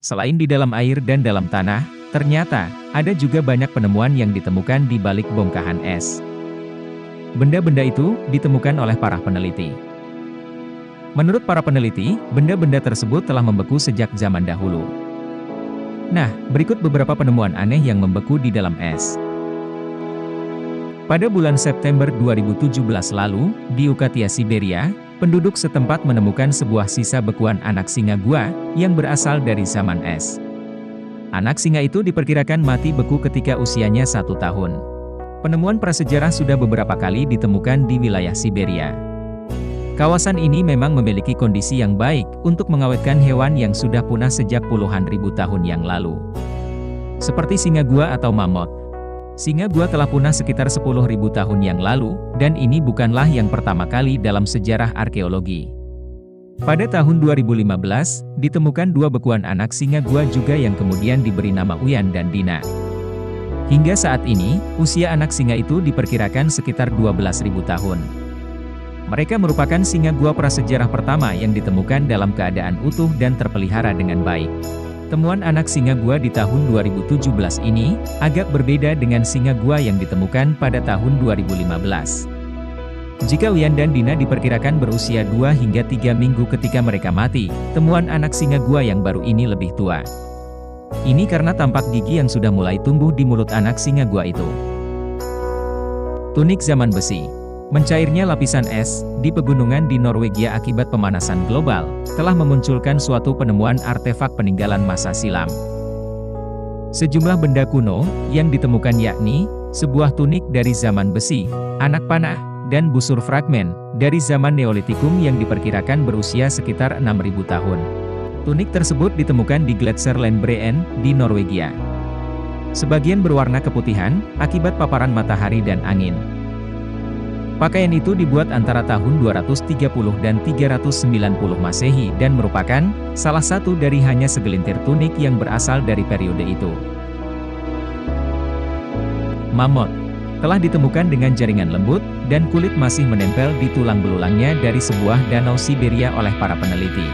Selain di dalam air dan dalam tanah, ternyata ada juga banyak penemuan yang ditemukan di balik bongkahan es. Benda-benda itu ditemukan oleh para peneliti. Menurut para peneliti, benda-benda tersebut telah membeku sejak zaman dahulu. Nah, berikut beberapa penemuan aneh yang membeku di dalam es. Pada bulan September 2017 lalu, di Yukatia, Siberia, penduduk setempat menemukan sebuah sisa bekuan anak singa gua yang berasal dari zaman es. Anak singa itu diperkirakan mati beku ketika usianya 1 tahun. Penemuan prasejarah sudah beberapa kali ditemukan di wilayah Siberia. Kawasan ini memang memiliki kondisi yang baik untuk mengawetkan hewan yang sudah punah sejak puluhan ribu tahun yang lalu. Seperti singa gua atau mamut. Singa gua telah punah sekitar 10.000 tahun yang lalu, dan ini bukanlah yang pertama kali dalam sejarah arkeologi. Pada tahun 2015, ditemukan 2 bekuan anak singa gua juga yang kemudian diberi nama Uyan dan Dina. Hingga saat ini, usia anak singa itu diperkirakan sekitar 12.000 tahun. Mereka merupakan singa gua prasejarah pertama yang ditemukan dalam keadaan utuh dan terpelihara dengan baik. Temuan anak singa gua di tahun 2017 ini, agak berbeda dengan singa gua yang ditemukan pada tahun 2015. Jika Uyan dan Dina diperkirakan berusia 2 hingga 3 minggu ketika mereka mati, temuan anak singa gua yang baru ini lebih tua. Ini karena tampak gigi yang sudah mulai tumbuh di mulut anak singa gua itu. Tunik zaman besi. Mencairnya lapisan es di pegunungan di Norwegia akibat pemanasan global, telah memunculkan suatu penemuan artefak peninggalan masa silam. Sejumlah benda kuno yang ditemukan yakni sebuah tunik dari zaman besi, anak panah, dan busur fragmen dari zaman Neolitikum yang diperkirakan berusia sekitar 6.000 tahun. Tunik tersebut ditemukan di Gletser Landbreen di Norwegia. Sebagian berwarna keputihan akibat paparan matahari dan angin. Pakaian itu dibuat antara tahun 230 dan 390 Masehi dan merupakan salah satu dari hanya segelintir tunik yang berasal dari periode itu. Mamut telah ditemukan dengan jaringan lembut dan kulit masih menempel di tulang belulangnya dari sebuah danau Siberia oleh para peneliti.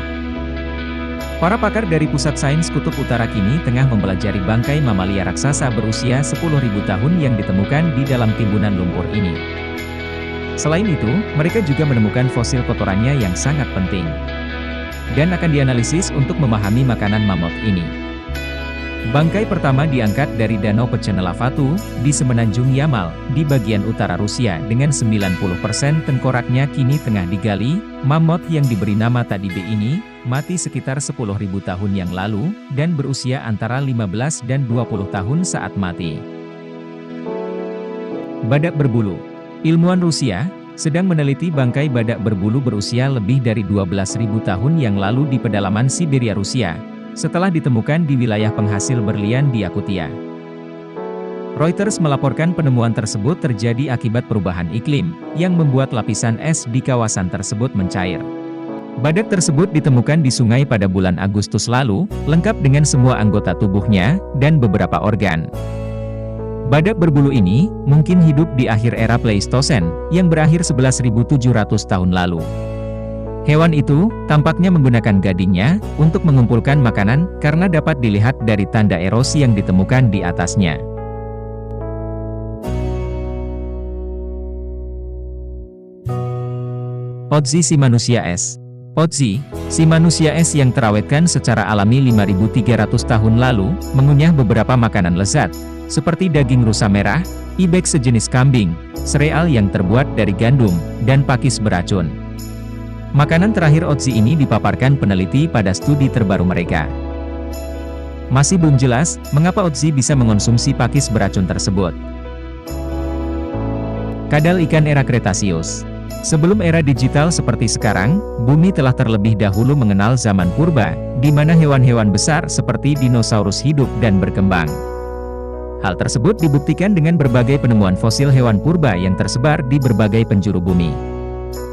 Para pakar dari Pusat Sains Kutub Utara kini tengah mempelajari bangkai mamalia raksasa berusia 10.000 tahun yang ditemukan di dalam timbunan lumpur ini. Selain itu, mereka juga menemukan fosil kotorannya yang sangat penting. Dan akan dianalisis untuk memahami makanan mamut ini. Bangkai pertama diangkat dari Danau Pechennelavatu, di semenanjung Yamal, di bagian utara Rusia dengan 90% tengkoraknya kini tengah digali. Mamut yang diberi nama Tadibe ini, mati sekitar 10.000 tahun yang lalu, dan berusia antara 15 dan 20 tahun saat mati. Badak berbulu. Ilmuwan Rusia sedang meneliti bangkai badak berbulu berusia lebih dari 12.000 tahun yang lalu di pedalaman Siberia, Rusia, setelah ditemukan di wilayah penghasil berlian di Yakutia. Reuters melaporkan penemuan tersebut terjadi akibat perubahan iklim, yang membuat lapisan es di kawasan tersebut mencair. Badak tersebut ditemukan di sungai pada bulan Agustus lalu, lengkap dengan semua anggota tubuhnya, dan beberapa organ. Badak berbulu ini mungkin hidup di akhir era Pleistosen, yang berakhir 11.700 tahun lalu. Hewan itu tampaknya menggunakan gadingnya untuk mengumpulkan makanan karena dapat dilihat dari tanda erosi yang ditemukan di atasnya. Otzi si manusia es. Otzi, si manusia es yang terawetkan secara alami 5.300 tahun lalu, mengunyah beberapa makanan lezat, seperti daging rusa merah, ibex sejenis kambing, sereal yang terbuat dari gandum, dan pakis beracun. Makanan terakhir Otzi ini dipaparkan peneliti pada studi terbaru mereka. Masih belum jelas, mengapa Otzi bisa mengonsumsi pakis beracun tersebut. Kadal ikan era Kretasius. Sebelum era digital seperti sekarang, bumi telah terlebih dahulu mengenal zaman purba, di mana hewan-hewan besar seperti dinosaurus hidup dan berkembang. Hal tersebut dibuktikan dengan berbagai penemuan fosil hewan purba yang tersebar di berbagai penjuru bumi.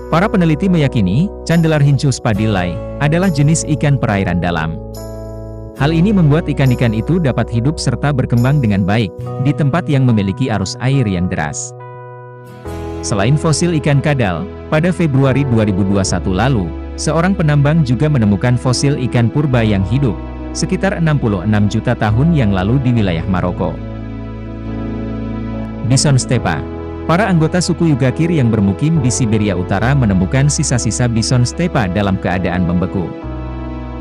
Para peneliti meyakini, Candelarhynchus padillai adalah jenis ikan perairan dalam. Hal ini membuat ikan-ikan itu dapat hidup serta berkembang dengan baik, di tempat yang memiliki arus air yang deras. Selain fosil ikan kadal, pada Februari 2021 lalu, seorang penambang juga menemukan fosil ikan purba yang hidup, sekitar 66 juta tahun yang lalu di wilayah Maroko. Bison stepa. Para anggota suku Yugakir yang bermukim di Siberia Utara menemukan sisa-sisa bison stepa dalam keadaan membeku.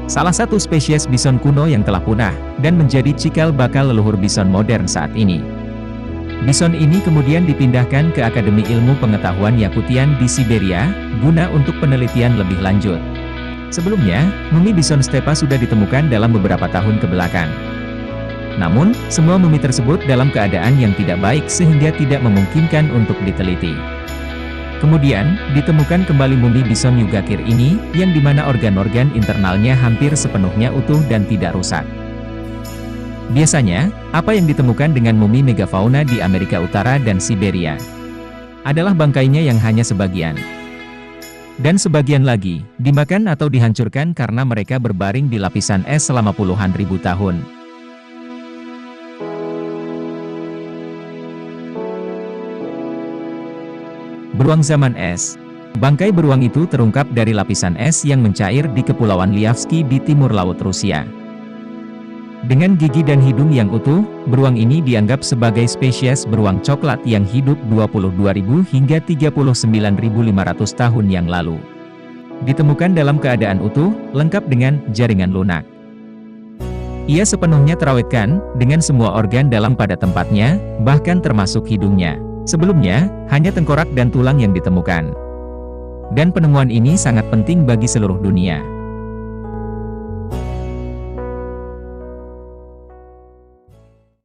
Salah satu spesies bison kuno yang telah punah, dan menjadi cikal bakal leluhur bison modern saat ini. Bison ini kemudian dipindahkan ke Akademi Ilmu Pengetahuan Yakutian di Siberia, guna untuk penelitian lebih lanjut. Sebelumnya, mumi bison stepa sudah ditemukan dalam beberapa tahun kebelakang. Namun, semua mumi tersebut dalam keadaan yang tidak baik sehingga tidak memungkinkan untuk diteliti. Kemudian, ditemukan kembali mumi bison Yugakir ini, yang dimana organ-organ internalnya hampir sepenuhnya utuh dan tidak rusak. Biasanya, apa yang ditemukan dengan mumi megafauna di Amerika Utara dan Siberia adalah bangkainya yang hanya sebagian. Dan sebagian lagi, dimakan atau dihancurkan karena mereka berbaring di lapisan es selama puluhan ribu tahun. Beruang zaman es. Bangkai beruang itu terungkap dari lapisan es yang mencair di Kepulauan Liavsky di timur laut Rusia. Dengan gigi dan hidung yang utuh, beruang ini dianggap sebagai spesies beruang coklat yang hidup 22.000 hingga 39.500 tahun yang lalu. Ditemukan dalam keadaan utuh, lengkap dengan jaringan lunak. Ia sepenuhnya terawetkan, dengan semua organ dalam pada tempatnya, bahkan termasuk hidungnya. Sebelumnya, hanya tengkorak dan tulang yang ditemukan. Dan penemuan ini sangat penting bagi seluruh dunia.